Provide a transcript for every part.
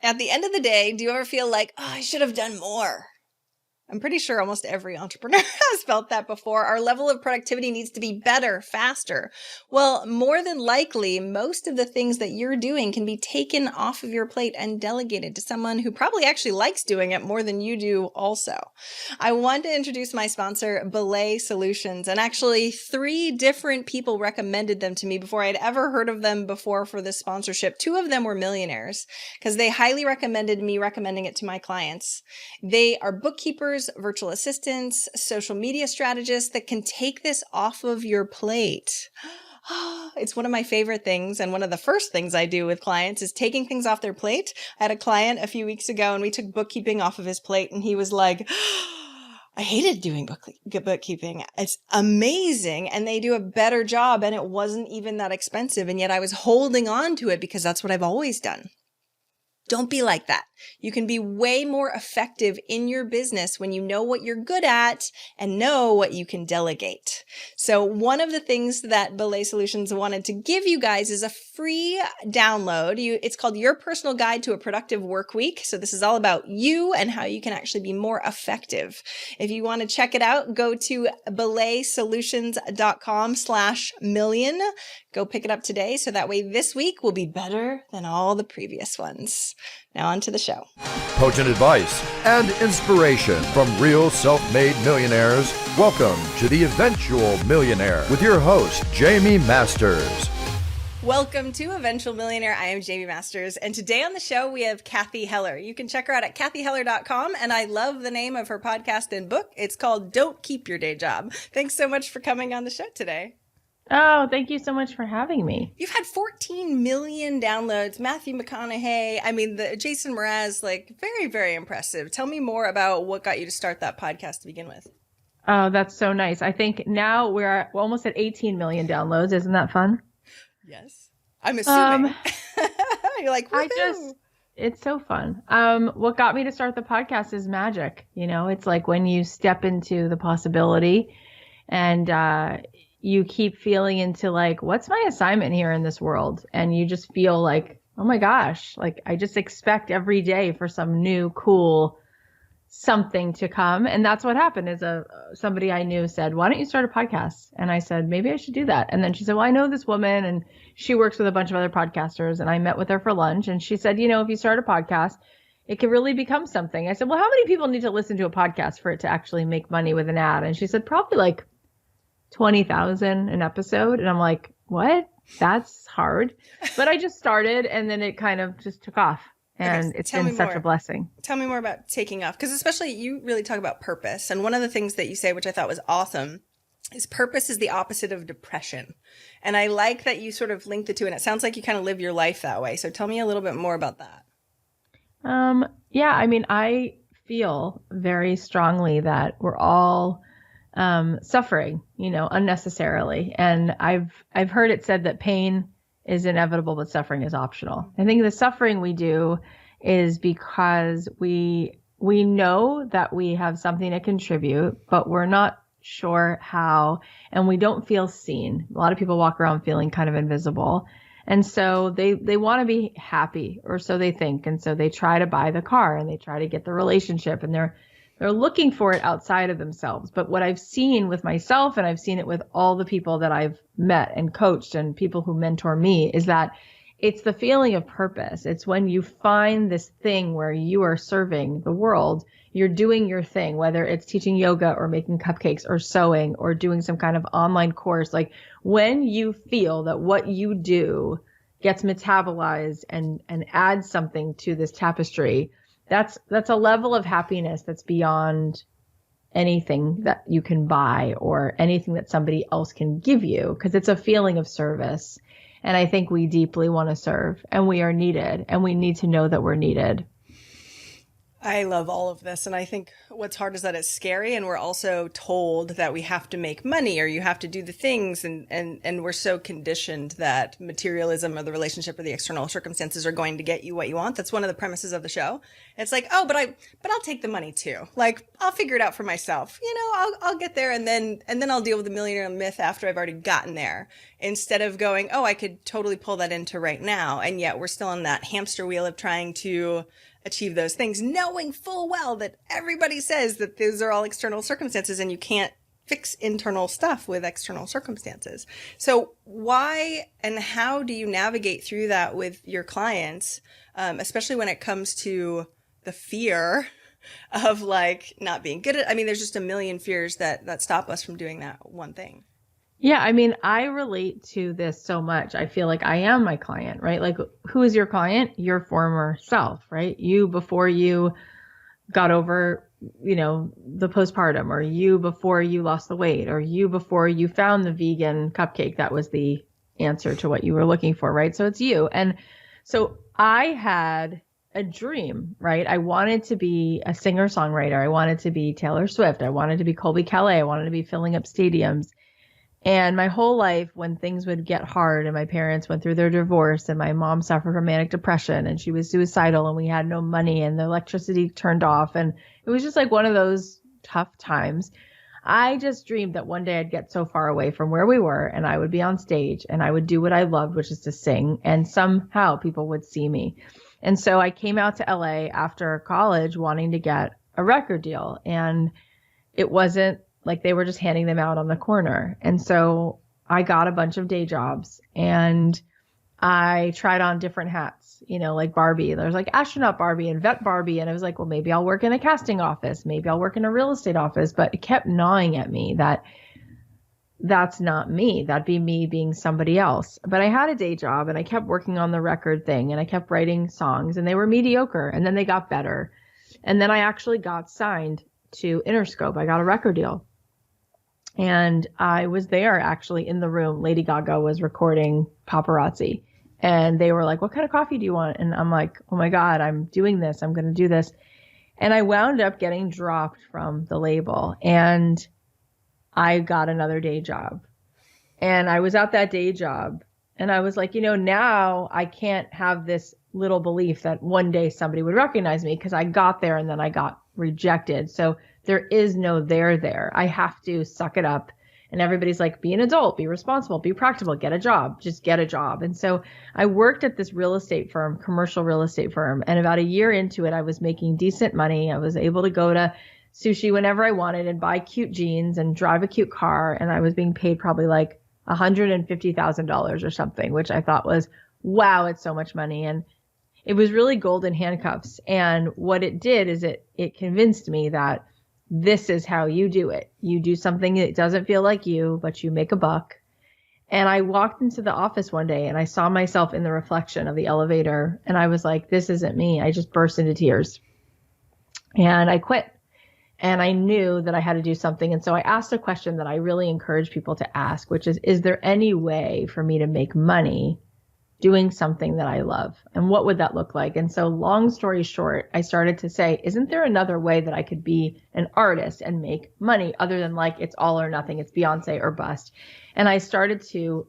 At the end of the day, do you ever feel like, oh, I should have done more? I'm pretty sure almost every entrepreneur has felt that before. Our level of productivity needs to be better, faster. Well, more than likely, most of the things that you're doing can be taken off of your plate and delegated to someone who probably actually likes doing it more than you do also. I want to introduce my sponsor, Belay Solutions, and actually 3 different people recommended them to me before I'd ever heard of them before for this sponsorship. 2 of them were millionaires because they highly recommended me recommending it to my clients. They are bookkeepers, virtual assistants, social media strategists that can take this off of your plate. It's one of my favorite things. And one of the first things I do with clients is taking things off their plate. I had a client a few weeks ago and we took bookkeeping off of his plate and he was like, I hated doing bookkeeping. It's amazing. And they do a better job and it wasn't even that expensive. And yet I was holding on to it because that's what I've always done. Don't be like that. You can be way more effective in your business when you know what you're good at and know what you can delegate. So one of the things that Belay Solutions wanted to give you guys is a free download. It's called Your Personal Guide to a Productive Work Week. So this is all about you and how you can actually be more effective. If you want to check it out, go to belaysolutions.com/million. Go pick it up today. So that way this week will be better than all the previous ones. Now on to the show. Potent advice and inspiration from real self-made millionaires. Welcome to The Eventual Millionaire with your host, Jamie Masters. Welcome to Eventual Millionaire. I am Jamie Masters. And today on the show, we have Cathy Heller. You can check her out at cathyheller.com. And I love the name of her podcast and book. It's called Don't Keep Your Day Job. Thanks so much for coming on the show today. Oh, thank you so much for having me. You've had 14 million downloads. Matthew McConaughey. I mean, the Jason Mraz, like very, very impressive. Tell me more about what got you to start that podcast to begin with. Oh, that's so nice. I think now we're almost at 18 million downloads. Isn't that fun? Yes. I'm assuming. You're like, it's so fun. What got me to start the podcast is magic. You know, it's like when you step into the possibility and, you keep feeling into like, what's my assignment here in this world? And you just feel like, oh my gosh, like I just expect every day for some new, cool something to come. And that's what happened is somebody I knew said, why don't you start a podcast? And I said, maybe I should do that. And then she said, well, I know this woman and she works with a bunch of other podcasters. And I met with her for lunch and she said, you know, if you start a podcast, it can really become something. I said, well, how many people need to listen to a podcast for it to actually make money with an ad? And she said, probably like 20,000 an episode. And I'm like, what? That's hard. But I just started and then it kind of just took off. And it's been such a blessing. Tell me more about taking off. Because especially you really talk about purpose. And one of the things that you say, which I thought was awesome, is purpose is the opposite of depression. And I like that you sort of link the two. And it sounds like you kind of live your life that way. So tell me a little bit more about that. Yeah, I mean, I feel very strongly that we're all suffering, you know, unnecessarily. And I've heard it said that pain is inevitable, but suffering is optional. I think the suffering we do is because we know that we have something to contribute, but we're not sure how, and we don't feel seen. A lot of people walk around feeling kind of invisible. And so they want to be happy, or so they think. And so they try to buy the car and they try to get the relationship and they're looking for it outside of themselves. But what I've seen with myself, and I've seen it with all the people that I've met and coached and people who mentor me, is that it's the feeling of purpose. It's when you find this thing where you are serving the world, you're doing your thing, whether it's teaching yoga or making cupcakes or sewing or doing some kind of online course. Like when you feel that what you do gets metabolized and adds something to this tapestry, that's a level of happiness that's beyond anything that you can buy or anything that somebody else can give you, because it's a feeling of service. And I think we deeply want to serve, and we are needed, and we need to know that we're needed. I love all of this. And I think what's hard is that it's scary. And we're also told that we have to make money or you have to do the things. And we're so conditioned that materialism or the relationship or the external circumstances are going to get you what you want. That's one of the premises of the show. It's like, oh, but I'll take the money too. Like I'll figure it out for myself. You know, I'll get there and then I'll deal with the millionaire myth after I've already gotten there. instead of going, oh, I could totally pull that into right now. And yet we're still on that hamster wheel of trying to achieve those things, knowing full well that everybody says that these are all external circumstances and you can't fix internal stuff with external circumstances. So why and how do you navigate through that with your clients, especially when it comes to the fear of like not being good at, I mean, there's just a million fears that stop us from doing that one thing. Yeah, I mean, I relate to this so much. I feel like I am my client, right? Like, who is your client? Your former self, right? You before you got over, the postpartum, or you before you lost the weight, or you before you found the vegan cupcake that was the answer to what you were looking for, right? So it's you. And so I had a dream, right? I wanted to be a singer-songwriter. I wanted to be Taylor Swift. I wanted to be Colby Calais. I wanted to be filling up stadiums. And my whole life, when things would get hard and my parents went through their divorce and my mom suffered from manic depression and she was suicidal and we had no money and the electricity turned off and it was just like one of those tough times, I just dreamed that one day I'd get so far away from where we were and I would be on stage and I would do what I loved, which is to sing, and somehow people would see me. And so I came out to LA after college wanting to get a record deal, and it wasn't like they were just handing them out on the corner. And so I got a bunch of day jobs and I tried on different hats, like Barbie. There's like astronaut Barbie and vet Barbie. And I was like, well, maybe I'll work in a casting office. Maybe I'll work in a real estate office. But it kept gnawing at me that that's not me. That'd be me being somebody else. But I had a day job and I kept working on the record thing and I kept writing songs and they were mediocre and then they got better. And then I actually got signed to Interscope. I got a record deal. And I was there actually in the room. Lady Gaga was recording Paparazzi. And they were like, what kind of coffee do you want? And I'm like, oh my God, I'm doing this. I'm going to do this. And I wound up getting dropped from the label. And I got another day job. And I was at that day job. And I was like, now I can't have this little belief that one day somebody would recognize me because I got there and then I got rejected. So there is no there. I have to suck it up. And everybody's like, be an adult, be responsible, be practical, get a job, just get a job. And so I worked at this real estate firm, commercial real estate firm. And about a year into it, I was making decent money. I was able to go to sushi whenever I wanted and buy cute jeans and drive a cute car. And I was being paid probably like $150,000 or something, which I thought was, wow, it's so much money. And it was really golden handcuffs. And what it did is it convinced me that this is how you do it. You do something that doesn't feel like you, but you make a buck. And I walked into the office one day and I saw myself in the reflection of the elevator. And I was like, this isn't me. I just burst into tears. And I quit. And I knew that I had to do something. And so I asked a question that I really encourage people to ask, which is there any way for me to make money doing something that I love? And what would that look like? And so long story short, I started to say, isn't there another way that I could be an artist and make money other than like it's all or nothing, it's Beyonce or bust? And I started to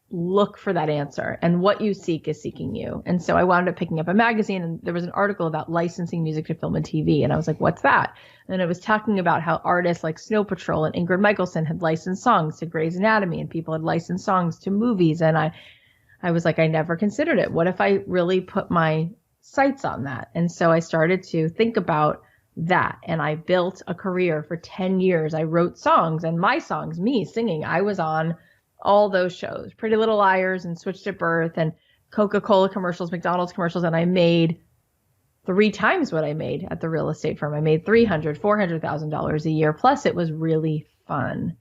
look for that answer, and what you seek is seeking you. And so I wound up picking up a magazine and there was an article about licensing music to film and TV. And I was like, what's that? And it was talking about how artists like Snow Patrol and Ingrid Michaelson had licensed songs to Grey's Anatomy and people had licensed songs to movies. And I was like, I never considered it. What if I really put my sights on that? And so I started to think about that. And I built a career for 10 years. I wrote songs, and my songs, me singing, I was on all those shows, Pretty Little Liars and Switched at Birth and Coca-Cola commercials, McDonald's commercials. And I made 3 times what I made at the real estate firm. I made $300,000, $400,000 a year. Plus it was really fun.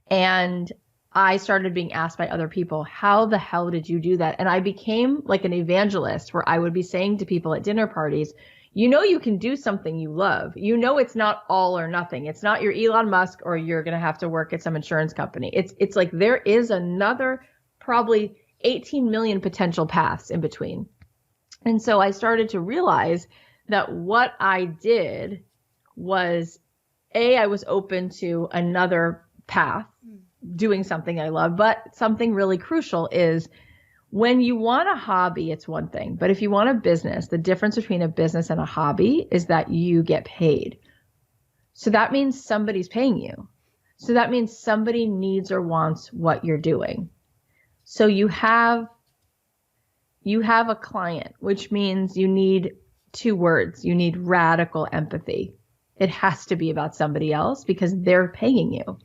And I started being asked by other people, how the hell did you do that? And I became like an evangelist where I would be saying to people at dinner parties, you can do something you love. It's not all or nothing. It's not your Elon Musk or you're going to have to work at some insurance company. It's like there is another probably 18 million potential paths in between. And so I started to realize that what I did was, I was open to another path, doing something I love, but something really crucial is when you want a hobby, it's one thing. But if you want a business, the difference between a business and a hobby is that you get paid. So that means somebody's paying you. So that means somebody needs or wants what you're doing. So you have a client, which means you need 2 words. You need radical empathy. It has to be about somebody else because they're paying you.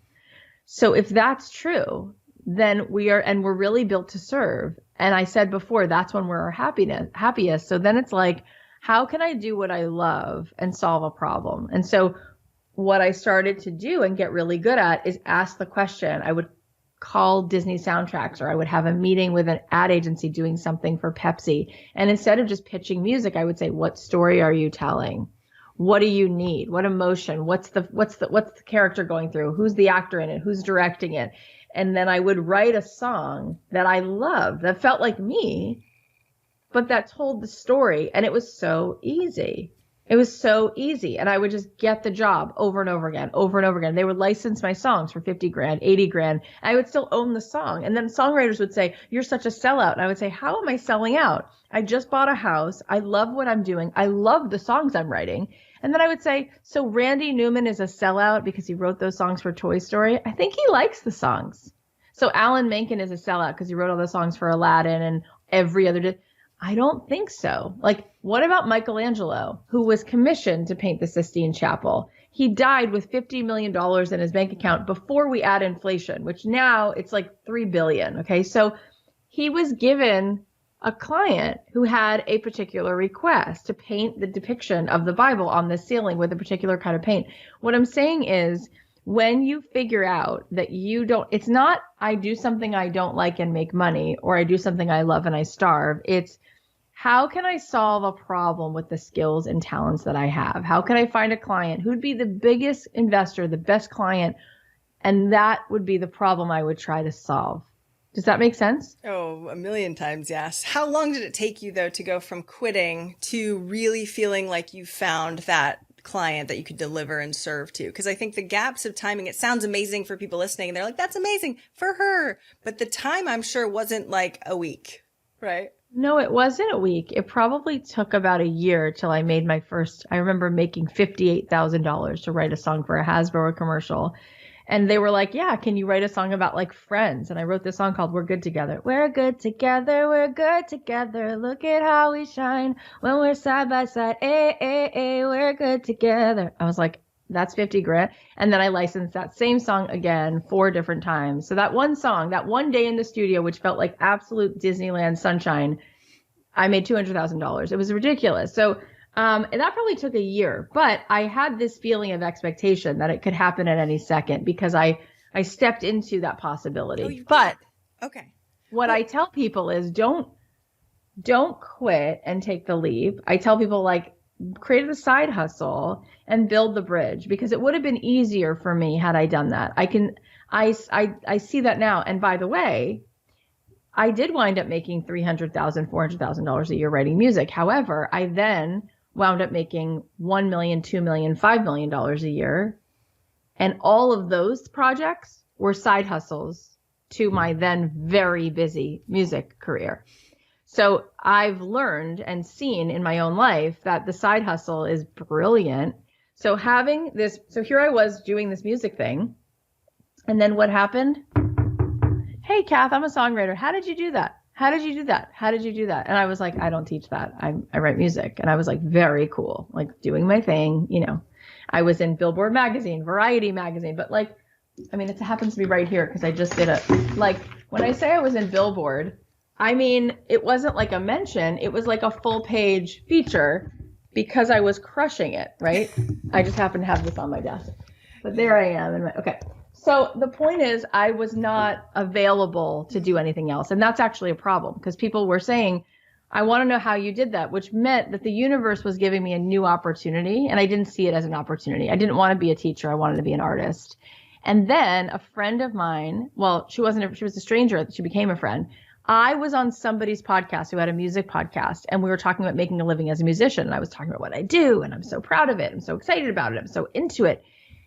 So if that's true, then we're really built to serve. And I said before, that's when we're our happiest. So then it's like, how can I do what I love and solve a problem? And so what I started to do and get really good at is ask the question. I would call Disney soundtracks, or I would have a meeting with an ad agency doing something for Pepsi. And instead of just pitching music, I would say, what story are you telling? What do you need? What emotion? What's the character going through? Who's the actor in it? Who's directing it? And then I would write a song that I loved, that felt like me, but that told the story. And it was so easy. It was so easy. And I would just get the job over and over again, over and over again. They would license my songs for 50 grand, 80 grand. I would still own the song. And then songwriters would say, you're such a sellout. And I would say, how am I selling out? I just bought a house. I love what I'm doing. I love the songs I'm writing. And then I would say, so Randy Newman is a sellout because he wrote those songs for Toy Story? I think he likes the songs. So Alan Menken is a sellout because he wrote all the songs for Aladdin and every other. I don't think so. Like, what about Michelangelo, who was commissioned to paint the Sistine Chapel? He died with $50 million in his bank account before we add inflation, which now it's like $3 billion. Okay. So he was given a client who had a particular request to paint the depiction of the Bible on the ceiling with a particular kind of paint. What I'm saying is, when you figure out that it's not, I do something I don't like and make money, or I do something I love and I starve. It's, how can I solve a problem with the skills and talents that I have? How can I find a client who'd be the biggest investor, the best client? And that would be the problem I would try to solve. Does that make sense? Oh, a million times, yes. How long did it take you, though, to go from quitting to really feeling like you found that client that you could deliver and serve to? Because I think the gaps of timing, it sounds amazing for people listening. And they're like, that's amazing for her. But the time, I'm sure, wasn't like a week, right? No, it wasn't a week. It probably took about a year till I made my first. I remember making $58,000 to write a song for a Hasbro commercial. And they were like, yeah, can you write a song about like friends? And I wrote this song called We're Good Together. We're good together. We're good together. Look at how we shine when we're side by side. We're good together. I was like, that's 50 grand. And then I licensed that same song again 4 different times. So that one song, that one day in the studio, which felt like absolute Disneyland sunshine, I made $200,000. It was ridiculous. So and that probably took a year, but I had this feeling of expectation that it could happen at any second because I stepped into that possibility. But okay, what I tell people is don't quit and take the leap. I tell people, like, create a side hustle and build the bridge, because it would have been easier for me had I done that. I see that now. And by the way, I did wind up making $300,000, $400,000 a year writing music. However, I then wound up making $1 million, $2 million, $5 million a year. And all of those projects were side hustles to my then very busy music career. So I've learned and seen in my own life that the side hustle is brilliant. So here I was doing this music thing. And then what happened? Hey, Kath, I'm a songwriter. How did you do that? How did you do that? How did you do that? And I was like, I don't teach that. I write music. And I was like, very cool, like doing my thing. You know, I was in Billboard magazine, Variety magazine, but like, I mean, it happens to be right here because I just did it. Like, when I say I was in Billboard, I mean, it wasn't like a mention. It was like a full page feature because I was crushing it, right? I just happen to have this on my desk. But there I am. Okay. So the point is, I was not available to do anything else. And that's actually a problem because people were saying, I want to know how you did that, which meant that the universe was giving me a new opportunity. And I didn't see it as an opportunity. I didn't want to be a teacher. I wanted to be an artist. And then a friend of mine, well, she was a stranger. She became a friend. I was on somebody's podcast who had a music podcast, and we were talking about making a living as a musician. And I was talking about what I do, and I'm so proud of it. I'm so excited about it. I'm so into it.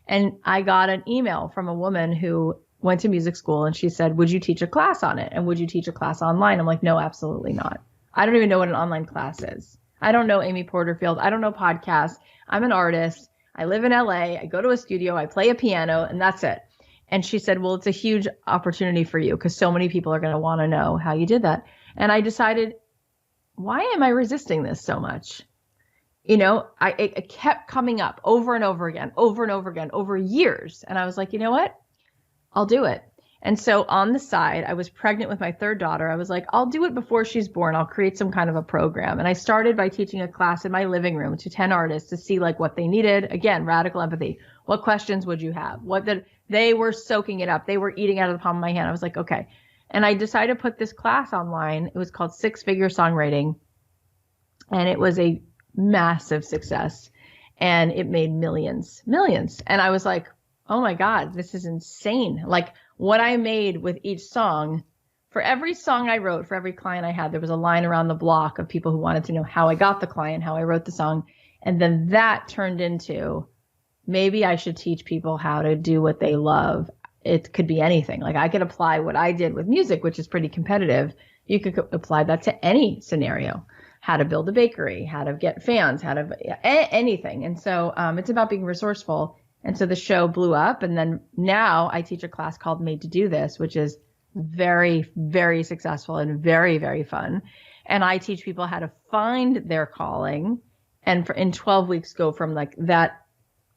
And I got an email from a woman who went to music school, and she said, would you teach a class on it? And would you teach a class online? I'm like, no, absolutely not. I don't even know what an online class is. I don't know Amy Porterfield. I don't know podcasts. I'm an artist. I live in LA. I go to a studio. I play a piano, and that's it. And she said, well, it's a huge opportunity for you because so many people are going to want to know how you did that. And I decided, why am I resisting this so much? It kept coming up over and over again, over years. And I was like, you know what? I'll do it. And so on the side, I was pregnant with my third daughter. I was like, I'll do it before she's born. I'll create some kind of a program. And I started by teaching a class in my living room to 10 artists to see like what they needed. Again, radical empathy. What questions would you have? They were soaking it up. They were eating out of the palm of my hand. I was like, okay. And I decided to put this class online. It was called 6-Figure Songwriting. And it was a massive success. And it made millions. And I was like, oh my God, this is insane. Like what I made with each song, for every song I wrote, for every client I had, there was a line around the block of people who wanted to know how I got the client, how I wrote the song. And then that turned into, maybe I should teach people how to do what they love. It could be anything. Like I could apply what I did with music, which is pretty competitive. You could apply that to any scenario. How to build a bakery, how to get fans, how to anything. And so it's about being resourceful. And so the show blew up. And then now I teach a class called Made to Do This, which is very, very successful and very, very fun. And I teach people how to find their calling and in 12 weeks go from like that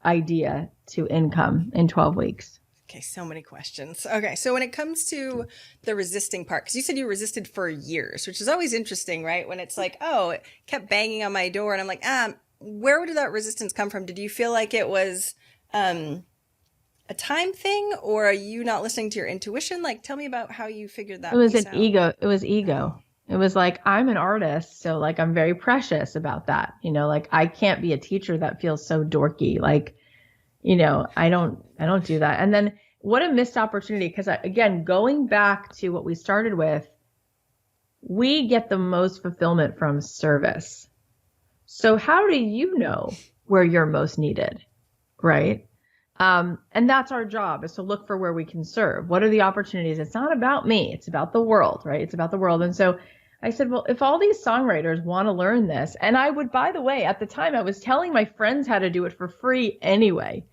idea to income in 12 weeks. Okay, so many questions. Okay, so when it comes to the resisting part, because you said you resisted for years, which is always interesting, right? When it's like, oh, it kept banging on my door and I'm like, where did that resistance come from? Did you feel like it was a time thing, or are you not listening to your intuition? Like, tell me about how you figured that. It was an ego. It was ego. It was like, I'm an artist, so like I'm very precious about that. Like I can't be a teacher that feels so dorky. Like, I don't do that. And then what a missed opportunity. Because again, going back to what we started with, we get the most fulfillment from service. So how do you know where you're most needed? Right. And that's our job, is to look for where we can serve. What are the opportunities? It's not about me. It's about the world, right? It's about the world. And so I said, well, if all these songwriters want to learn this, and I would, by the way, at the time I was telling my friends how to do it for free anyway.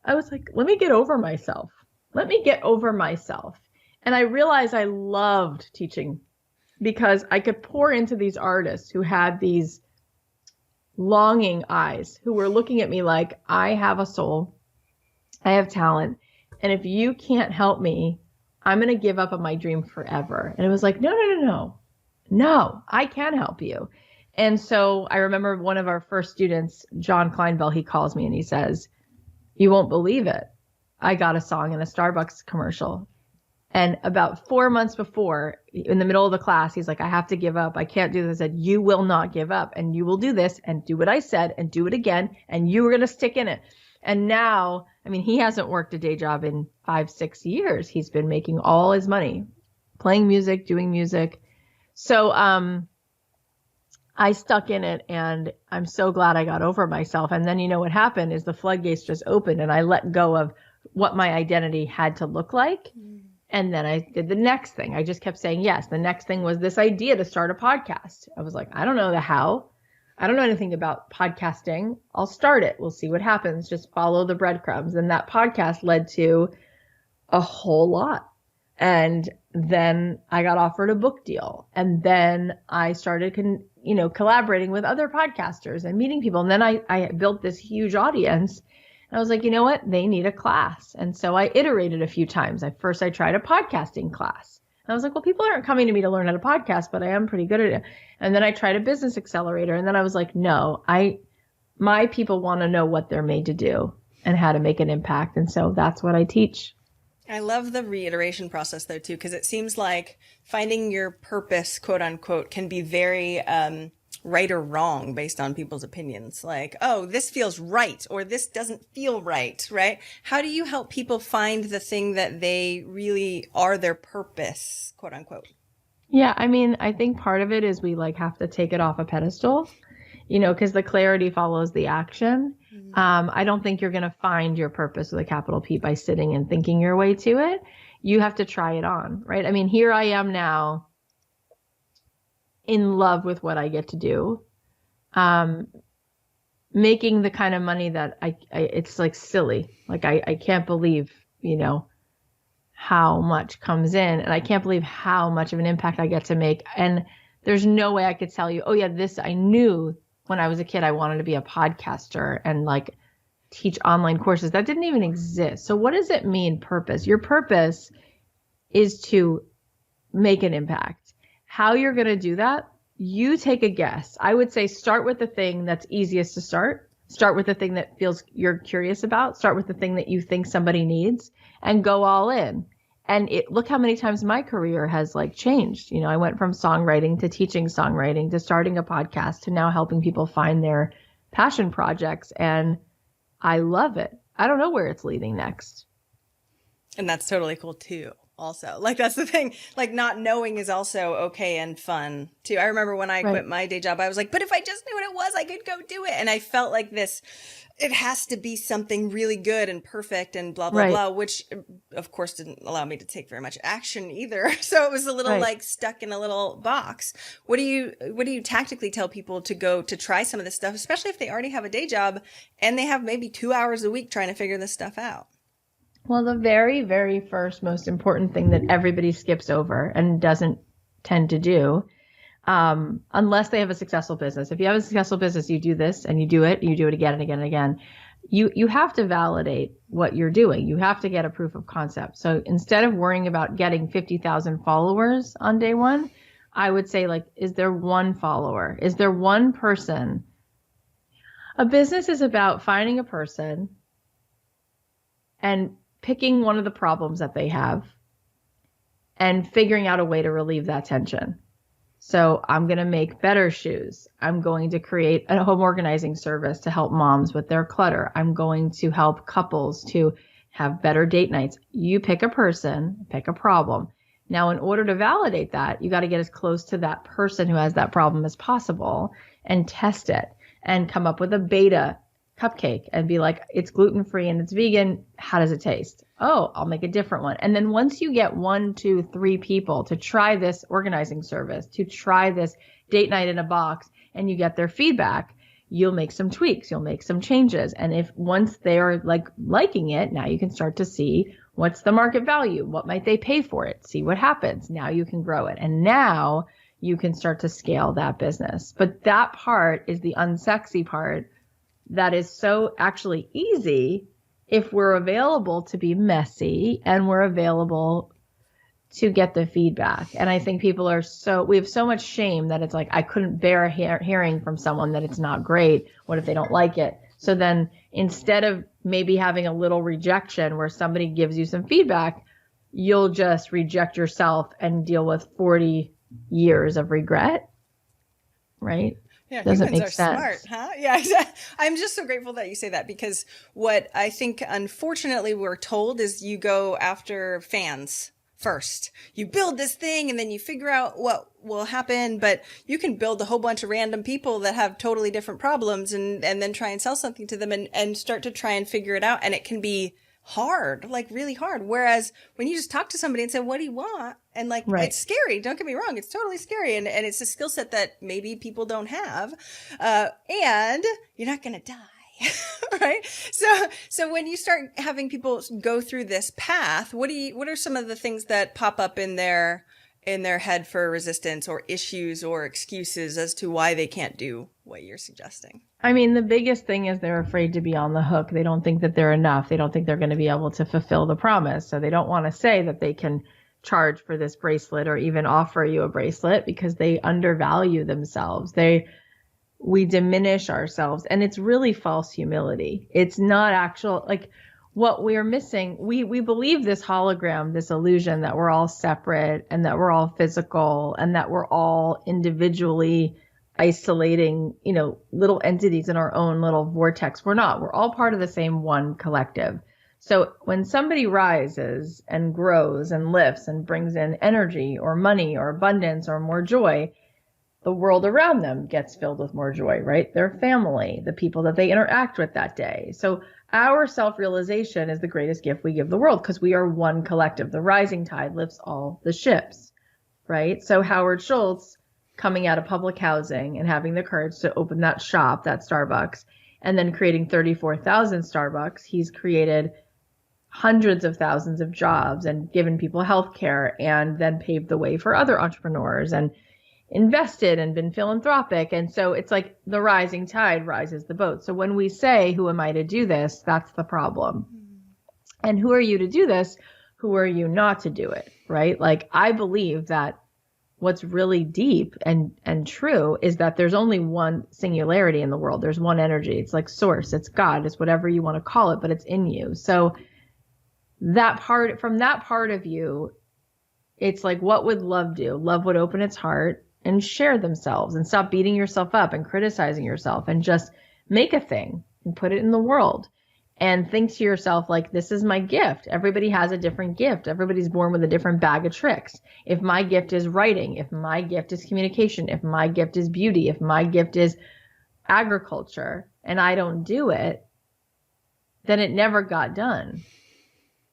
I was like, let me get over myself. And I realized I loved teaching because I could pour into these artists who had these longing eyes, who were looking at me like, I have a soul, I have talent, and if you can't help me, I'm going to give up on my dream forever. And it was like, no, I can help you. And so I remember one of our first students, John Kleinbell, he calls me and he says, you won't believe it, I got a song in a Starbucks commercial. And about 4 months before, in the middle of the class, he's like, I have to give up. I can't do this. I said, you will not give up, and you will do this and do what I said and do it again. And you were going to stick in it. And now, I mean, he hasn't worked a day job in 5-6 years. He's been making all his money playing music, doing music. So, I stuck in it, and I'm so glad I got over myself. And then, what happened is the floodgates just opened, and I let go of what my identity had to look like. And then I did the next thing. I just kept saying yes. The next thing was this idea to start a podcast. I was like, I don't know the how. I don't know anything about podcasting. I'll start it. We'll see what happens. Just follow the breadcrumbs. And that podcast led to a whole lot. And then I got offered a book deal. And then I started collaborating with other podcasters and meeting people. And then I built this huge audience. And I was like, you know what? They need a class. And so I iterated a few times. First I tried a podcasting class. And I was like, well, people aren't coming to me to learn how to podcast, but I am pretty good at it. And then I tried a business accelerator. And then I was like, no, my people want to know what they're made to do and how to make an impact. And so that's what I teach. I love the reiteration process though, too, because it seems like finding your purpose, quote unquote, can be very right or wrong based on people's opinions. Like, oh, this feels right, or this doesn't feel right, right? How do you help people find the thing that they really are their purpose, quote unquote? Yeah, I mean, I think part of it is we have to take it off a pedestal, because the clarity follows the action. I don't think you're going to find your purpose with a capital P by sitting and thinking your way to it. You have to try it on, right? I mean, here I am now in love with what I get to do, making the kind of money that it's like silly. Like I can't believe, how much comes in, and I can't believe how much of an impact I get to make. And there's no way I could tell you, oh yeah, this, I knew when I was a kid, I wanted to be a podcaster and like teach online courses. That didn't even exist. So what does it mean, purpose? Your purpose is to make an impact. How you're going to do that, you take a guess. I would say start with the thing that's easiest to start. Start with the thing that feels you're curious about. Start with the thing that you think somebody needs and go all in. And look how many times my career has like changed. You know, I went from songwriting to teaching songwriting to starting a podcast to now helping people find their passion projects. And I love it. I don't know where it's leading next. And that's totally cool too. Also, like, that's the thing, like, not knowing is also okay and fun too. I remember when I quit my day job, I was like, but if I just knew what it was, I could go do it. And I felt like this, it has to be something really good and perfect and blah, blah, blah, which of course didn't allow me to take very much action either. So it was a little like stuck in a little box. What do you tactically tell people to go to try some of this stuff, especially if they already have a day job and they have maybe 2 hours a week trying to figure this stuff out? Well, the very, very first most important thing that everybody skips over and doesn't tend to do, unless they have a successful business. If you have a successful business, you do this and you do it again and again and again. You have to validate what you're doing. You have to get a proof of concept. So instead of worrying about getting 50,000 followers on day one, I would say, like, is there one follower? Is there one person? A business is about finding a person and picking one of the problems that they have and figuring out a way to relieve that tension. So I'm going to make better shoes. I'm going to create a home organizing service to help moms with their clutter. I'm going to help couples to have better date nights. You pick a person, pick a problem. Now, in order to validate that, you got to get as close to that person who has that problem as possible and test it and come up with a beta cupcake and be like, it's gluten-free and it's vegan. How does it taste? Oh, I'll make a different one. And then once you get 1, 2, 3 people to try this organizing service, to try this date night in a box, and you get their feedback, you'll make some tweaks, you'll make some changes. And if once they are liking it, now you can start to see what's the market value, what might they pay for it, see what happens. Now you can grow it. And now you can start to scale that business. But that part is the unsexy part that is so actually easy if we're available to be messy and we're available to get the feedback. And I think people we have so much shame that it's like, I couldn't bear hearing from someone that it's not great. What if they don't like it? So then instead of maybe having a little rejection where somebody gives you some feedback, you'll just reject yourself and deal with 40 years of regret, right? Yeah, doesn't humans make are sense. smart, huh? Yeah, exactly. I'm just so grateful that you say that, because what I think, unfortunately, we're told is you go after fans first. You build this thing and then you figure out what will happen, but you can build a whole bunch of random people that have totally different problems and then try and sell something to them and start to try and figure it out. And it can be hard, like really hard. Whereas when you just talk to somebody and say, what do you want? And like, it's scary. Don't get me wrong. It's totally scary. And it's a skill set that maybe people don't have. And you're not going to die. Right. So when you start having people go through this path, what are some of the things that pop up in their head for resistance or issues or excuses as to why they can't do what you're suggesting? I mean, the biggest thing is they're afraid to be on the hook. They don't think that they're enough. They don't think they're going to be able to fulfill the promise. So they don't want to say that they can charge for this bracelet or even offer you a bracelet because they undervalue themselves. We diminish ourselves, and it's really false humility. It's not actual, like, what we're missing. We believe this hologram, this illusion that we're all separate and that we're all physical and that we're all individually isolating, little entities in our own little vortex. We're not. We're all part of the same one collective. So when somebody rises and grows and lifts and brings in energy or money or abundance or more joy, the world around them gets filled with more joy, right? Their family, the people that they interact with that day. So our self-realization is the greatest gift we give the world because we are one collective. The rising tide lifts all the ships, right? So Howard Schultz coming out of public housing and having the courage to open that shop, that Starbucks, and then creating 34,000 Starbucks, he's created hundreds of thousands of jobs and given people health care and then paved the way for other entrepreneurs and invested and been philanthropic. And so it's like the rising tide rises the boat. So when we say, who am I to do this? That's the problem. And who are you to do this? Who are you not to do it? Right? Like, I believe that what's really deep and true is that there's only one singularity in the world. There's one energy. It's like source. It's God. It's whatever you want to call it, but it's in you. So that part, from that part of you, it's like, what would love do? Love would open its heart and share themselves and stop beating yourself up and criticizing yourself and just make a thing and put it in the world and think to yourself, like, this is my gift. Everybody has a different gift. Everybody's born with a different bag of tricks. If my gift is writing, if my gift is communication, if my gift is beauty, if my gift is agriculture and I don't do it, then it never got done.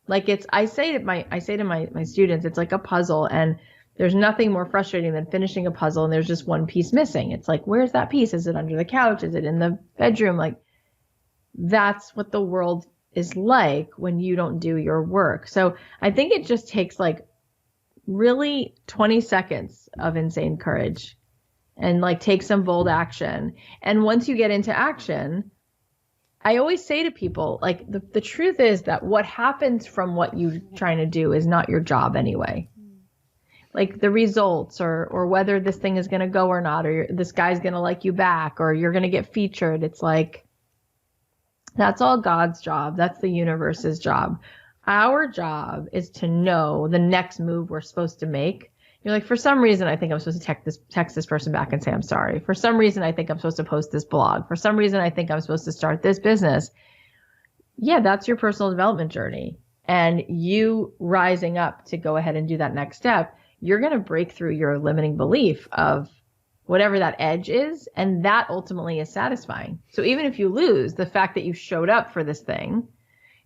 Like, I say to my students, it's like a puzzle, and there's nothing more frustrating than finishing a puzzle and there's just one piece missing. It's like, where's that piece? Is it under the couch? Is it in the bedroom? Like, that's what the world is like when you don't do your work. So I think it just takes like really 20 seconds of insane courage and like take some bold action. And once you get into action, I always say to people, like, the truth is that what happens from what you're trying to do is not your job anyway. Like, the results or whether this thing is going to go or not, or this guy's going to like you back, or you're going to get featured. It's like, that's all God's job. That's the universe's job. Our job is to know the next move we're supposed to make. You're like, for some reason, I think I'm supposed to text this person back and say, I'm sorry. For some reason, I think I'm supposed to post this blog. For some reason, I think I'm supposed to start this business. Yeah, that's your personal development journey. And you rising up to go ahead and do that next step, you're going to break through your limiting belief of whatever that edge is. And that ultimately is satisfying. So even if you lose, the fact that you showed up for this thing,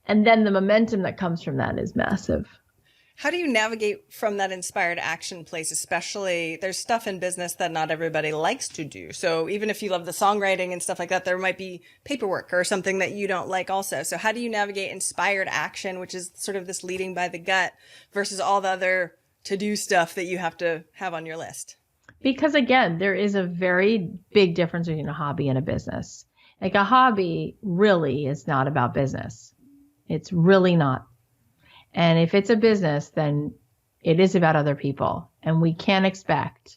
and then the momentum that comes from that is massive. How do you navigate from that inspired action place? Especially, there's stuff in business that not everybody likes to do. So even if you love the songwriting and stuff like that, there might be paperwork or something that you don't like also. So how do you navigate inspired action, which is sort of this leading by the gut, versus all the other to-do stuff that you have to have on your list? Because again, there is a very big difference between a hobby and a business. Like, a hobby really is not about business. It's really not. And if it's a business, then it is about other people. And we can't expect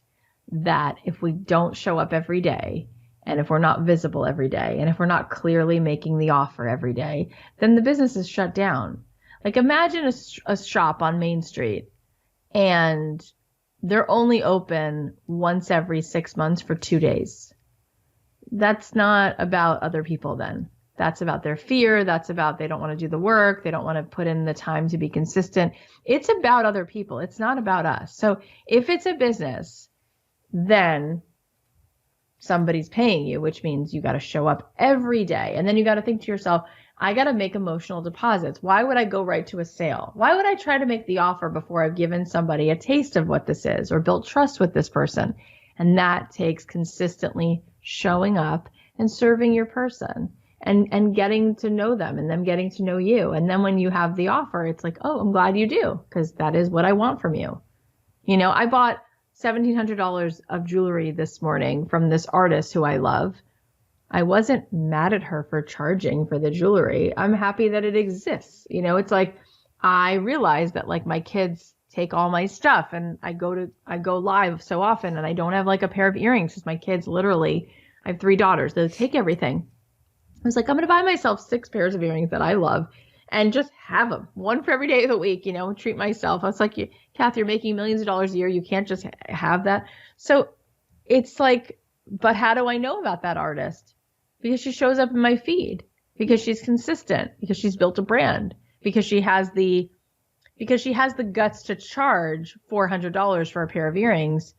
that if we don't show up every day, and if we're not visible every day, and if we're not clearly making the offer every day, then the business is shut down. Like, imagine a shop on Main Street and they're only open once every 6 months for 2 days. That's not about other people then. That's about their fear. That's about they don't want to do the work. They don't want to put in the time to be consistent. It's about other people. It's not about us. So if it's a business, then somebody's paying you, which means you got to show up every day. And then you got to think to yourself, I got to make emotional deposits. Why would I go right to a sale? Why would I try to make the offer before I've given somebody a taste of what this is or built trust with this person? And that takes consistently showing up and serving your person. And getting to know them and them getting to know you. And then when you have the offer, it's like, oh, I'm glad you do, because that is what I want from you. You know, I bought $1,700 of jewelry this morning from this artist who I love. I wasn't mad at her for charging for the jewelry. I'm happy that it exists. You know, it's like, I realize that, like, my kids take all my stuff and I go live so often and I don't have like a pair of earrings because my kids literally, I have 3 daughters. They take everything. I was like, I'm going to buy myself 6 pairs of earrings that I love and just have them. One for every day of the week, you know, treat myself. I was like, Cathy, you're making millions of dollars a year. You can't just have that. So it's like, but how do I know about that artist? Because she shows up in my feed, because she's consistent, because she's built a brand, because she has the guts to charge $400 for a pair of earrings,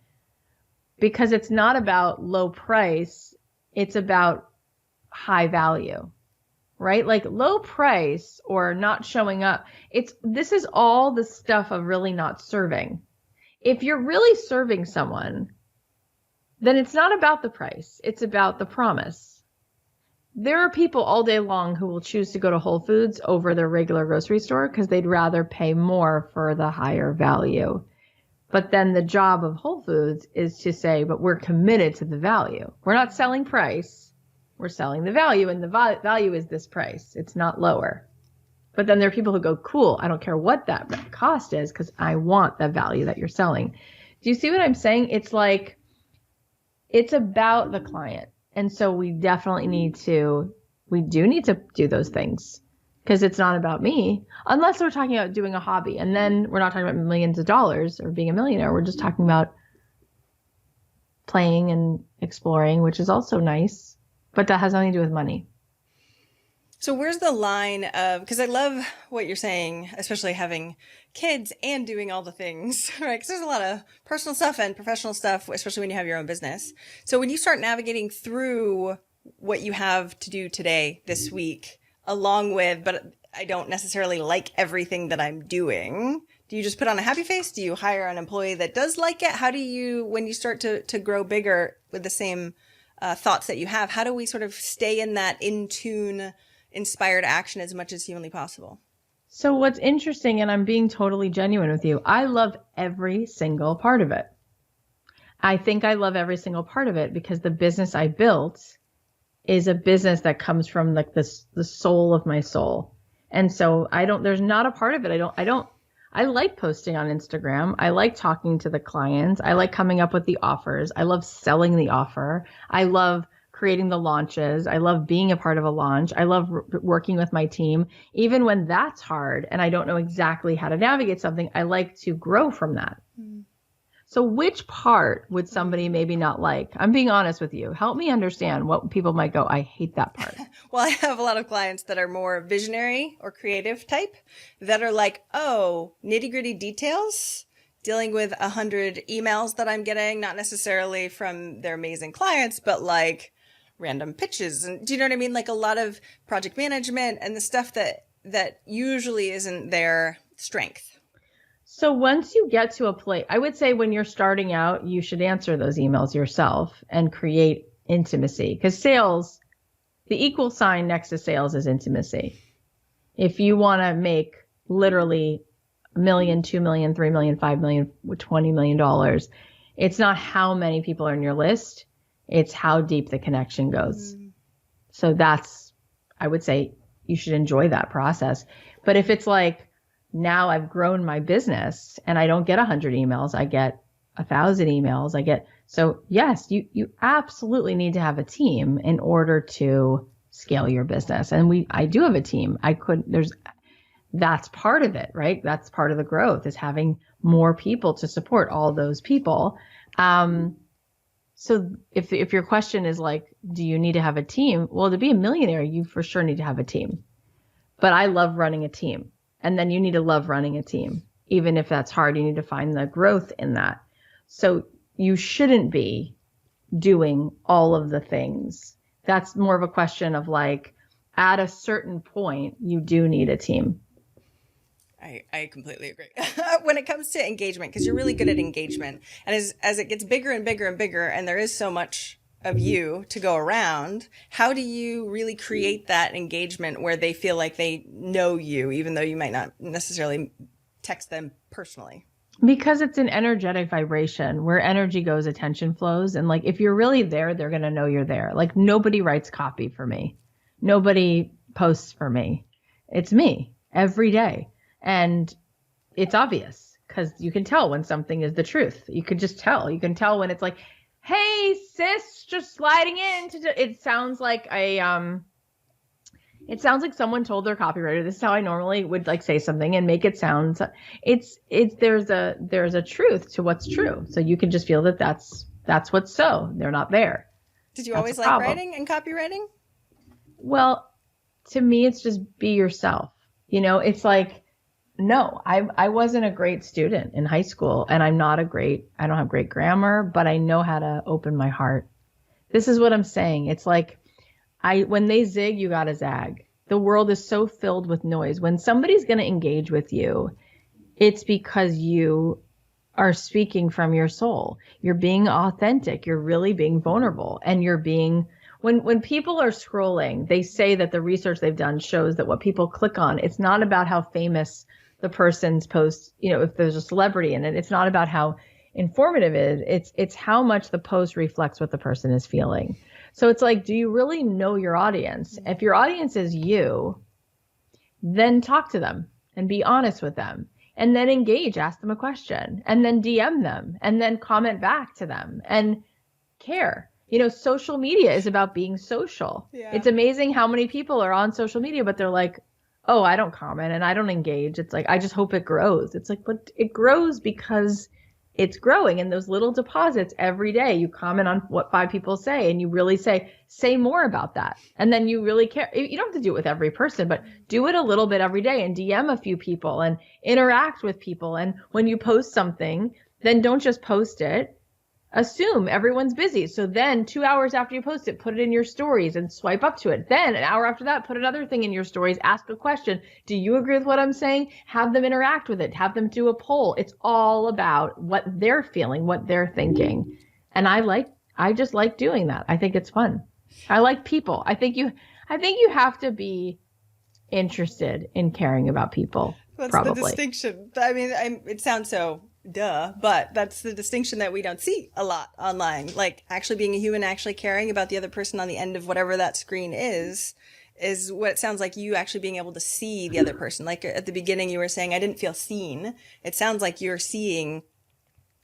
because it's not about low price. It's about high value, right? Like, low price or not showing up. This is all the stuff of really not serving. If you're really serving someone, then it's not about the price. It's about the promise. there are people all day long who will choose to go to Whole Foods over their regular grocery store because they'd rather pay more for the higher value. But then the job of Whole Foods is to say, but we're committed to the value. We're not selling price. We're selling the value, and the value is this price. It's not lower. But then there are people who go, cool, I don't care what that cost is because I want the value that you're selling. Do you see what I'm saying? It's like, it's about the client. And so we do need to do those things because it's not about me, unless we're talking about doing a hobby. And then we're not talking about millions of dollars or being a millionaire. We're just talking about playing and exploring, which is also nice, but that has nothing to do with money. So where's the line of, because I love what you're saying, especially having kids and doing all the things, right? Because there's a lot of personal stuff and professional stuff, especially when you have your own business. So when you start navigating through what you have to do today, this week, along with, but I don't necessarily like everything that I'm doing, do you just put on a happy face? Do you hire an employee that does like it? How do you, when you start to grow bigger with the same thoughts that you have, how do we sort of stay in that in tune, inspired action as much as humanly possible? So what's interesting, and I'm being totally genuine with you, I love every single part of it. I think I love every single part of it because the business I built is a business that comes from like the soul of my soul. And so there's not a part of it. I like posting on Instagram. I like talking to the clients. I like coming up with the offers. I love selling the offer. I love creating the launches. I love being a part of a launch. I love working with my team. Even when that's hard and I don't know exactly how to navigate something, I like to grow from that. Mm. So which part would somebody maybe not like? I'm being honest with you. Help me understand what people might go, I hate that part. Well, I have a lot of clients that are more visionary or creative type that are like, oh, nitty gritty details, dealing with 100 emails that I'm getting, not necessarily from their amazing clients, but like random pitches. And do you know what I mean? Like a lot of project management and the stuff that usually isn't their strength. So once you get to a place, I would say when you're starting out, you should answer those emails yourself and create intimacy, because sales, the equal sign next to sales is intimacy. If you want to make literally $1 million, $2 million, $3 million, $5 million, $20 million, it's not how many people are on your list. It's how deep the connection goes. Mm. So I would say you should enjoy that process. But if it's like, now I've grown my business and I don't get 100 emails, I get 1,000 emails. So yes, you absolutely need to have a team in order to scale your business. And I do have a team. That's part of it, right? That's part of the growth, is having more people to support all those people. So if your question is like, do you need to have a team? Well, to be a millionaire, you for sure need to have a team. But I love running a team. And then you need to love running a team. Even if that's hard, you need to find the growth in that. So you shouldn't be doing all of the things. That's more of a question of like, at a certain point, you do need a team. I completely agree. When it comes to engagement, because you're really good at engagement. And as it gets bigger and bigger and bigger, and there is so much of you to go around, how do you really create that engagement where they feel like they know you, even though you might not necessarily text them personally? Because it's an energetic vibration. Where energy goes, attention flows. And like, if you're really there, they're going to know you're there. Like, nobody writes copy for me. Nobody posts for me. It's me every day. And it's obvious because you can tell when something is the truth. You can just tell. You can tell when it's like, hey, sis, just sliding in. It sounds like someone told their copywriter, this is how I normally would like say something and make it sound. There's a truth to what's true. So you can just feel that that's what's so. They're not there. Did you always like writing and copywriting? Well, to me, it's just be yourself. It's like, no, I wasn't a great student in high school, and I don't have great grammar, but I know how to open my heart. This is what I'm saying. It's like, when they zig, you gotta zag. The world is so filled with noise. When somebody's gonna engage with you, it's because you are speaking from your soul. You're being authentic. You're really being vulnerable, and you're being when people are scrolling, they say that the research they've done shows that what people click on, it's not about how famous the person's post, if there's a celebrity in it, it's not about how informative it is. It's how much the post reflects what the person is feeling. So it's like, do you really know your audience? If your audience is you, then talk to them and be honest with them, and then engage, ask them a question, and then DM them, and then comment back to them and care. Social media is about being social. Yeah. It's amazing how many people are on social media, but they're like, oh, I don't comment and I don't engage. It's like, I just hope it grows. It's like, but it grows because it's growing in those little deposits every day. You comment on what 5 people say and you really say more about that. And then you really care. You don't have to do it with every person, but do it a little bit every day and DM a few people and interact with people. And when you post something, then don't just post it. Assume everyone's busy. So then 2 hours after you post it, put it in your stories and swipe up to it. Then an hour after that, put another thing in your stories, ask a question. Do you agree with what I'm saying? Have them interact with it. Have them do a poll. It's all about what they're feeling, what they're thinking. And I just like doing that. I think it's fun. I like people. I think you have to be interested in caring about people. What's probably the distinction? I mean, it sounds so duh, but that's the distinction that we don't see a lot online. Like actually being a human, actually caring about the other person on the end of whatever that screen is what it sounds like, you actually being able to see the other person. Like at the beginning you were saying, I didn't feel seen. It sounds like you're seeing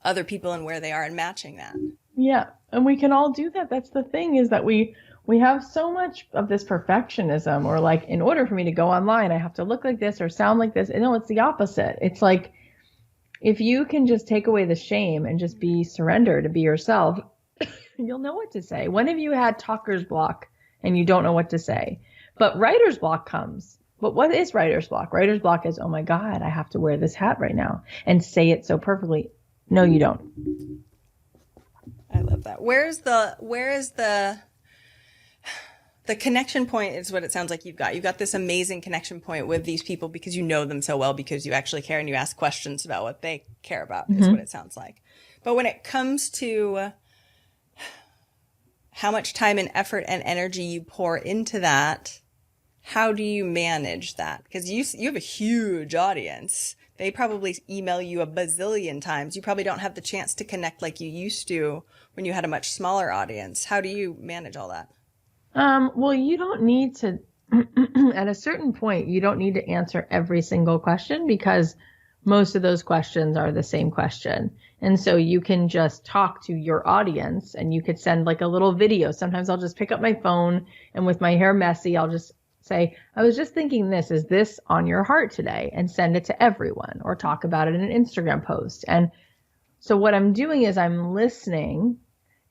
other people and where they are and matching that. Yeah. And we can all do that. That's the thing, is that we have so much of this perfectionism, or like, in order for me to go online, I have to look like this or sound like this. And no, it's the opposite. It's like, if you can just take away the shame and just be surrender to be yourself, you'll know what to say. When have you had talker's block and you don't know what to say? But writer's block comes. But what is writer's block? Writer's block is, oh my God, I have to wear this hat right now and say it so perfectly. No, you don't. I love that. Where is the connection point is what it sounds like you've got. You've got this amazing connection point with these people because you know them so well, because you actually care and you ask questions about what they care about, is what it sounds like. But when it comes to how much time and effort and energy you pour into that, how do you manage that? Because you have a huge audience. They probably email you a bazillion times. You probably don't have the chance to connect like you used to when you had a much smaller audience. How do you manage all that? Well, you don't need to, at a certain point, you don't need to answer every single question, because most of those questions are the same question. And so you can just talk to your audience, and you could send like a little video. Sometimes I'll just pick up my phone, and with my hair messy, I'll just say, I was just thinking this, is this on your heart today? And send it to everyone, or talk about it in an Instagram post. And so what I'm doing is I'm listening.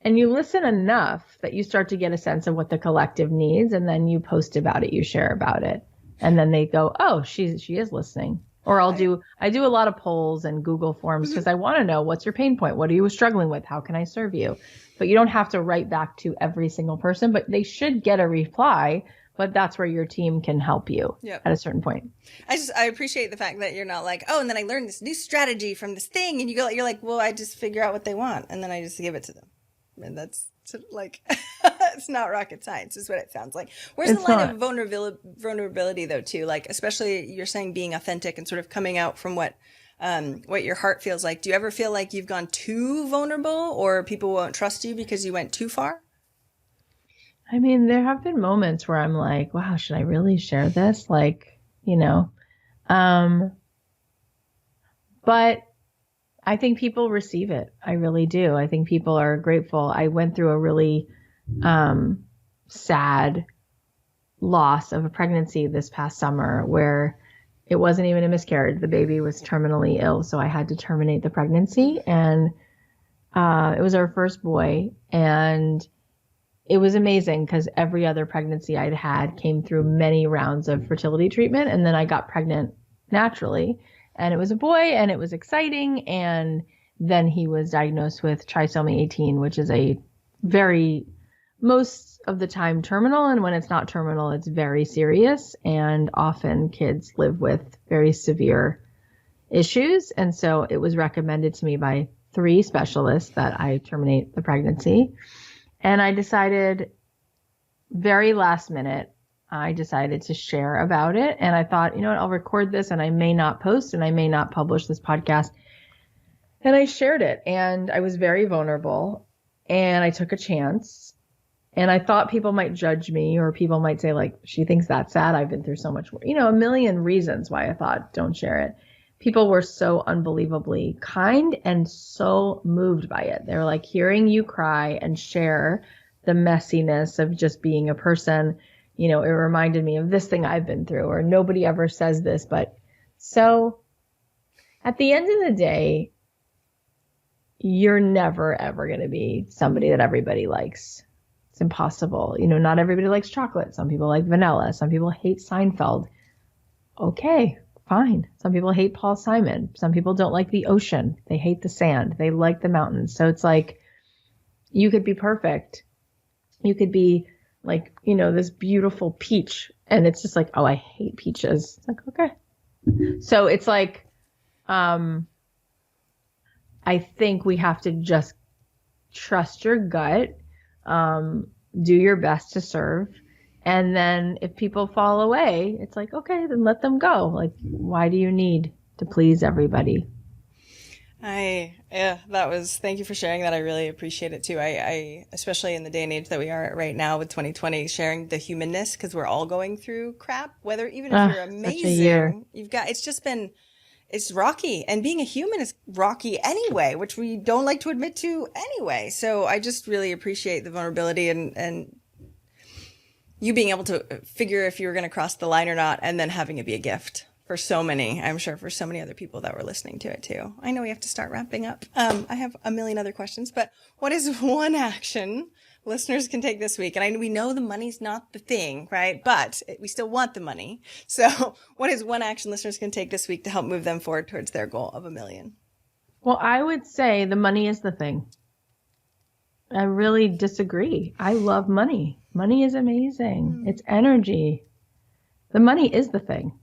And you listen enough that you start to get a sense of what the collective needs, and then you post about it, you share about it. And then they go, oh, she is listening. Or I do a lot of polls and Google Forms, because I want to know, what's your pain point? What are you struggling with? How can I serve you? But you don't have to write back to every single person, but they should get a reply. But that's where your team can help you at a certain point. I appreciate the fact that you're not like, oh, and then I learned this new strategy from this thing. And you're like, well, I just figure out what they want, and then I just give it to them. And that's like, it's not rocket science, is what it sounds like. Where's the line of vulnerability though, too? Like, especially you're saying being authentic and sort of coming out from what your heart feels like. Do you ever feel like you've gone too vulnerable, or people won't trust you because you went too far? I mean, there have been moments where I'm like, wow, should I really share this? Like, but I think people receive it. I really do. I think people are grateful. I went through a really sad loss of a pregnancy this past summer, where it wasn't even a miscarriage. The baby was terminally ill, so I had to terminate the pregnancy. And it was our first boy. And it was amazing, because every other pregnancy I'd had came through many rounds of fertility treatment. And then I got pregnant naturally. And it was a boy, and it was exciting. And then he was diagnosed with trisomy 18, which is a most of the time terminal. And when it's not terminal, it's very serious. And often kids live with very severe issues. And so it was recommended to me by 3 specialists that I terminate the pregnancy. And I decided very last minute, I decided to share about it. And I thought, you know what, I'll record this and I may not post and I may not publish this podcast. And I shared it and I was very vulnerable and I took a chance. And I thought people might judge me or people might say, like, she thinks that's sad. I've been through so much, a million reasons why I thought don't share it. People were so unbelievably kind and so moved by it. They were like, hearing you cry and share the messiness of just being a person, it reminded me of this thing I've been through, or nobody ever says this. But so at the end of the day, you're never, ever going to be somebody that everybody likes. It's impossible. Not everybody likes chocolate. Some people like vanilla. Some people hate Seinfeld. Okay, fine. Some people hate Paul Simon. Some people don't like the ocean. They hate the sand. They like the mountains. So it's like, you could be perfect. You could be like, this beautiful peach. And it's just like, oh, I hate peaches. It's like, okay. So it's like, I think we have to just trust your gut. Do your best to serve. And then if people fall away, it's like, okay, then let them go. Like, why do you need to please everybody? Thank you for sharing that. I really appreciate it too. I especially in the day and age that we are at right now with 2020, sharing the humanness, because we're all going through crap, even if you're amazing, it's rocky, and being a human is rocky anyway, which we don't like to admit to anyway. So I just really appreciate the vulnerability and you being able to figure if you were going to cross the line or not, and then having it be a gift for so many, I'm sure for so many other people that were listening to it too. I know we have to start wrapping up. I have a million other questions, but what is one action listeners can take this week? And we know the money's not the thing, right? But we still want the money. So what is one action listeners can take this week to help move them forward towards their goal of 1 million? Well, I would say the money is the thing. I really disagree. I love money. Money is amazing. It's energy. The money is the thing.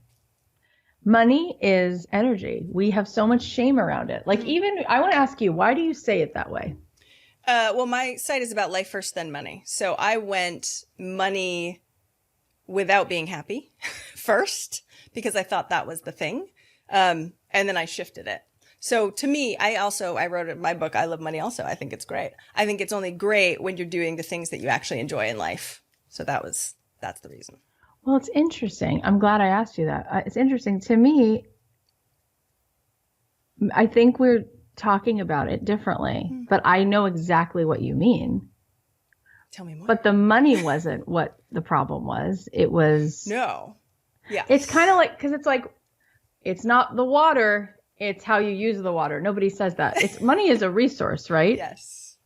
Money is energy. We have so much shame around it. Like, even, I want to ask you, why do you say it that way? Well, my site is about life first, then money. So I went money without being happy first, because I thought that was the thing. And then I shifted it. So to me, I wrote in my book, I Love Money also. I think it's great. I think it's only great when you're doing the things that you actually enjoy in life. So that's the reason. Well, it's interesting. I'm glad I asked you that. It's interesting to me. I think we're talking about it differently, but I know exactly what you mean. Tell me more. But the money wasn't what the problem was. It was. No. Yeah. It's kind of like, because it's like, it's not the water, it's how you use the water. Nobody says that. Money is a resource, right? Yes.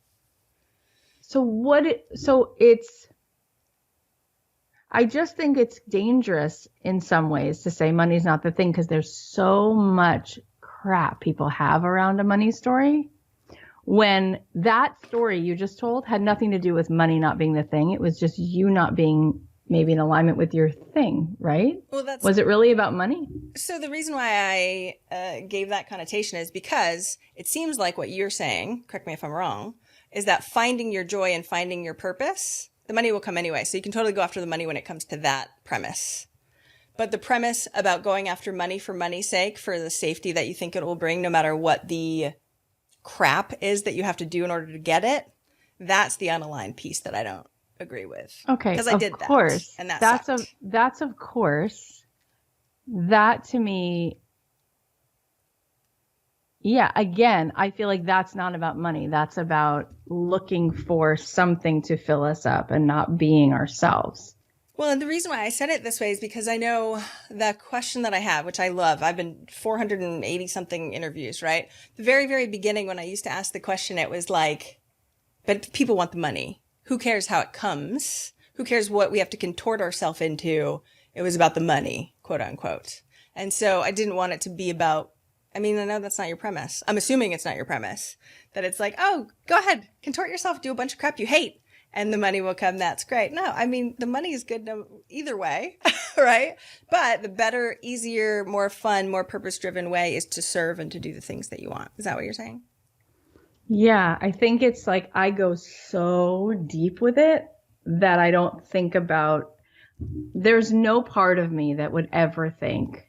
I just think it's dangerous in some ways to say money's not the thing, because there's so much crap people have around a money story, when that story you just told had nothing to do with money not being the thing. It was just you not being maybe in alignment with your thing, right? Well, was it really about money? So the reason why I gave that connotation is because it seems like what you're saying, correct me if I'm wrong, is that finding your joy and finding your purpose, the money will come anyway. So you can totally go after the money when it comes to that premise. But the premise about going after money for money's sake, for the safety that you think it will bring, no matter what the crap is that you have to do in order to get it, that's the unaligned piece that I don't agree with. Okay, because I did that, course, and that's of course. That to me, yeah. Again, I feel like that's not about money. That's about looking for something to fill us up and not being ourselves. Well, and the reason why I said it this way is because I know the question that I have, which I love. I've been 480 something interviews, right? The very, very beginning when I used to ask the question, it was like, but people want the money. Who cares how it comes? Who cares what we have to contort ourselves into? It was about the money, quote unquote. And so I didn't want it to be about, I mean, I know that's not your premise. I'm assuming it's not your premise. That it's like, oh, go ahead, contort yourself, do a bunch of crap you hate, and the money will come. That's great. No, I mean, the money is good either way, right? But the better, easier, more fun, more purpose-driven way is to serve and to do the things that you want. Is that what you're saying? Yeah, I think it's like I go so deep with it that I don't think about. There's no part of me that would ever think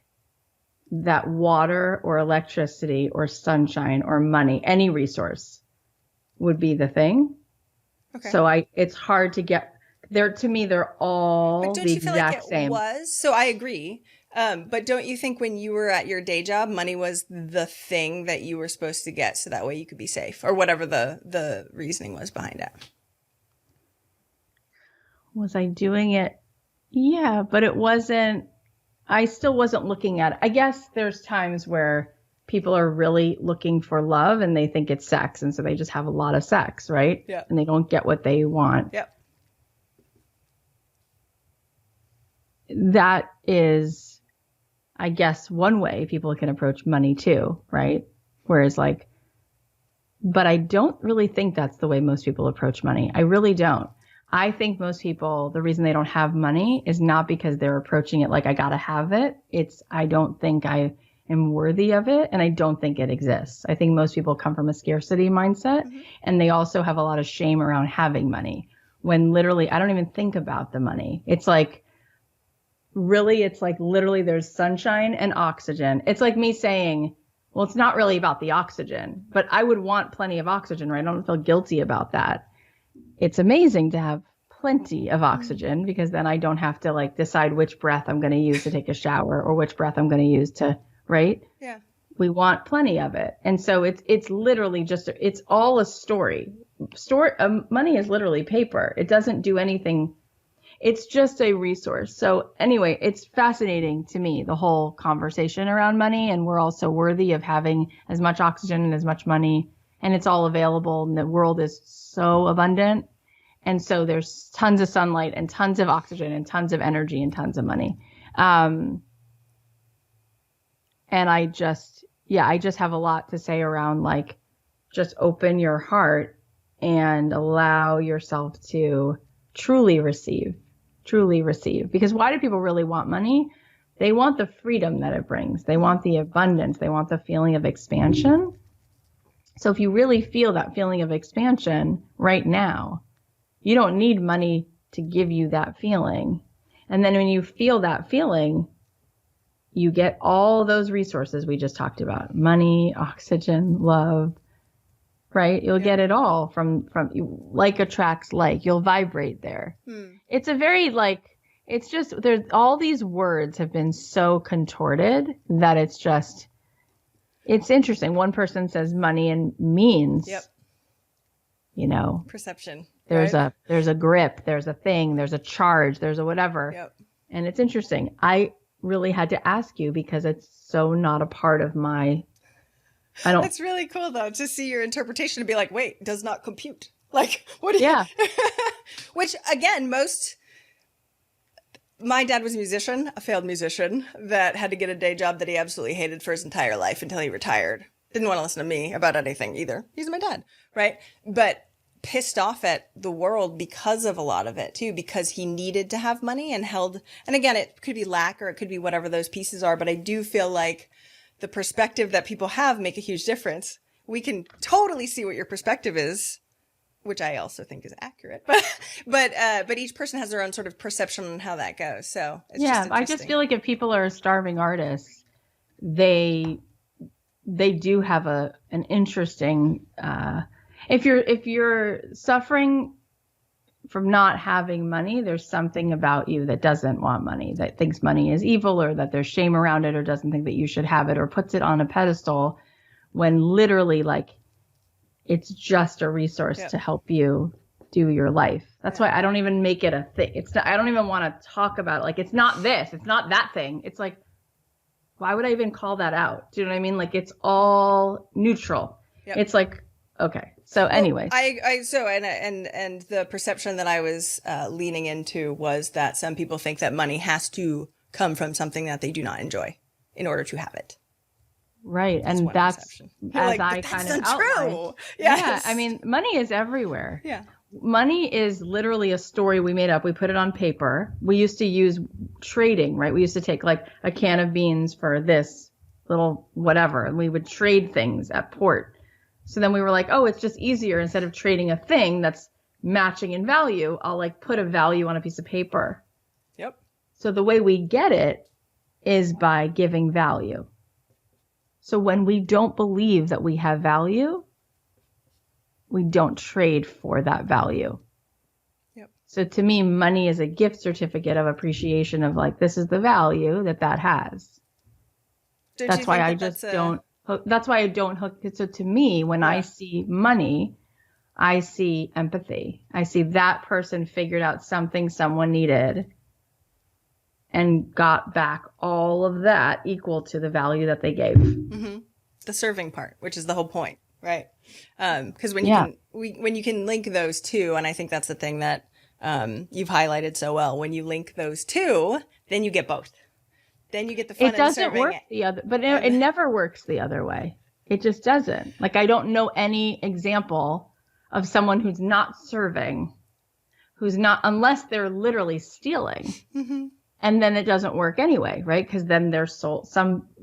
that water or electricity or sunshine or money, any resource, would be the thing. Okay. So it's hard to get there. To me, they're all the exact same. Was? So I agree. But don't you think when you were at your day job, money was the thing that you were supposed to get so that way you could be safe, or whatever the reasoning was behind it? Was I doing it? Yeah, but it wasn't, I still wasn't looking at it. I guess there's times where people are really looking for love and they think it's sex. And so they just have a lot of sex, right? Yeah. And they don't get what they want. Yep. That is, I guess, one way people can approach money too, right? Whereas but I don't really think that's the way most people approach money. I really don't. I think most people, the reason they don't have money is not because they're approaching it like I gotta have it. It's, I don't think I am worthy of it, and I don't think it exists. I think most people come from a scarcity mindset, and they also have a lot of shame around having money, when literally I don't even think about the money. It's like, really, it's like literally there's sunshine and oxygen. It's like me saying, well, it's not really about the oxygen, but I would want plenty of oxygen, right? I don't feel guilty about that. It's amazing to have plenty of oxygen, because then I don't have to decide which breath I'm going to use to take a shower or which breath I'm going to use to, right? Yeah. We want plenty of it. And so it's literally just, it's all a story. Money is literally paper. It doesn't do anything. It's just a resource. So anyway, it's fascinating to me, the whole conversation around money. And we're all so worthy of having as much oxygen and as much money, and it's all available, and the world is so abundant. And so there's tons of sunlight and tons of oxygen and tons of energy and tons of money. And I just have a lot to say around just open your heart and allow yourself to truly receive. Because why do people really want money? They want the freedom that it brings. They want the abundance. They want the feeling of expansion. So if you really feel that feeling of expansion right now, you don't need money to give you that feeling. And then when you feel that feeling, you get all those resources we just talked about: money, oxygen, love, right? You'll get it all from like attracts like. You'll vibrate there. It's a very it's just, there's all these words have been so contorted that it's interesting. One person says money and means, perception. There's a grip, there's a thing, there's a charge, there's a whatever. Yep. And it's interesting. I really had to ask you because it's so not a part of my, It's really cool though to see your interpretation and be like, wait, does not compute. What do you? Yeah. Which again, my dad was a musician, a failed musician that had to get a day job that he absolutely hated for his entire life until he retired. Didn't want to listen to me about anything either. He's my dad, right? But pissed off at the world because of a lot of it too, because he needed to have money and again, it could be lack or it could be whatever those pieces are. But I do feel like the perspective that people have make a huge difference. We can totally see what your perspective is, which I also think is accurate, but each person has their own sort of perception on how that goes. So it's I just feel like if people are starving artists, they do have an interesting, if you're suffering from not having money, there's something about you that doesn't want money, that thinks money is evil, or that there's shame around it, or doesn't think that you should have it, or puts it on a pedestal, when literally it's just a resource to help you do your life. That's why I don't even make it a thing. I don't even want to talk about it. It's not this, it's not that thing. It's why would I even call that out? Do you know what I mean? It's all neutral. Yep. It's okay. So anyways. And the perception that I was leaning into was that some people think that money has to come from something that they do not enjoy in order to have it. Right. And that's, as I kind of outlined. Yes. Yeah. I mean, money is everywhere. Yeah. Money is literally a story we made up. We put it on paper. We used to use trading, right? We used to take a can of beans for this little whatever, and we would trade things at port. So then we were like, oh, it's just easier, instead of trading a thing that's matching in value, I'll like put a value on a piece of paper. Yep. So the way we get it is by giving value. So when we don't believe that we have value, we don't trade for that value. Yep. So to me, money is a gift certificate of appreciation of like, this is the value that has. That's why I just don't hook. That's why I don't hook. So to me, when I see money, I see empathy. I see that person figured out something someone needed and got back all of that equal to the value that they gave. Mm-hmm. The serving part, which is the whole point, right? Because when you can link those two, and I think that's the thing that you've highlighted so well. When you link those two, then you get both. Then you get the fun. It doesn't work the other, but it never works the other way. It just doesn't. Like I don't know any example of someone who's not serving, who's not, unless they're literally stealing. Mm-hmm. And then it doesn't work anyway, right? Because then there's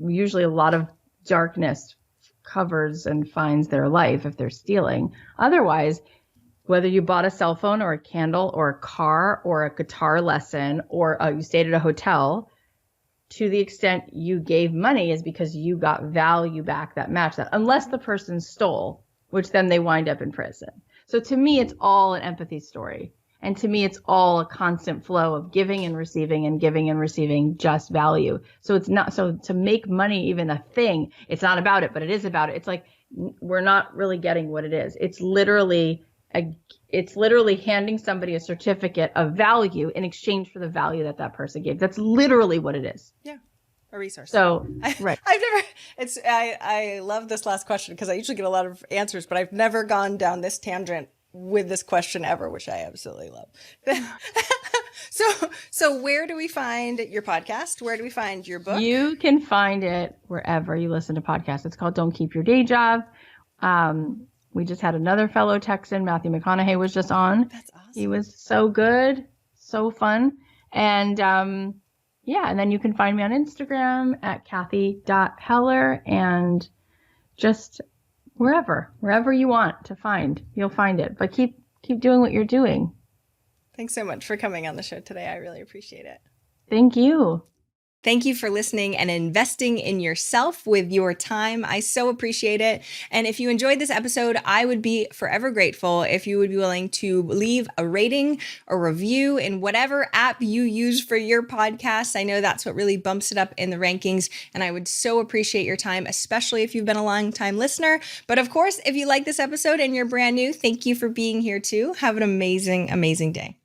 usually a lot of darkness covers and finds their life if they're stealing. Otherwise, whether you bought a cell phone or a candle or a car or a guitar lesson or you stayed at a hotel, to the extent you gave money is because you got value back that matched that, unless the person stole, which then they wind up in prison. So to me, it's all an empathy story. And to me, it's all a constant flow of giving and receiving just value. So it's not, so to make money even a thing, it's not about it, but it is about it. It's like, we're not really getting what it is. It's literally handing somebody a certificate of value in exchange for the value that person gave. That's literally what it is. Yeah. A resource. So, right. I love this last question because I usually get a lot of answers, but I've never gone down this tangent with this question ever, which I absolutely love. So where do we find your podcast? Where do we find your book? You can find it wherever you listen to podcasts. It's called Don't Keep Your Day Job. We just had another fellow Texan, Matthew McConaughey, was just on. That's awesome. He was so good, so fun. And and then you can find me on Instagram at Cathy.Heller and just wherever you want to find, you'll find it. But keep doing what you're doing. Thanks so much for coming on the show today. I really appreciate it. Thank you. Thank you for listening and investing in yourself with your time. I so appreciate it. And if you enjoyed this episode, I would be forever grateful if you would be willing to leave a rating or review in whatever app you use for your podcast. I know that's what really bumps it up in the rankings. And I would so appreciate your time, especially if you've been a long-time listener. But of course, if you like this episode and you're brand new, thank you for being here too. Have an amazing, amazing day.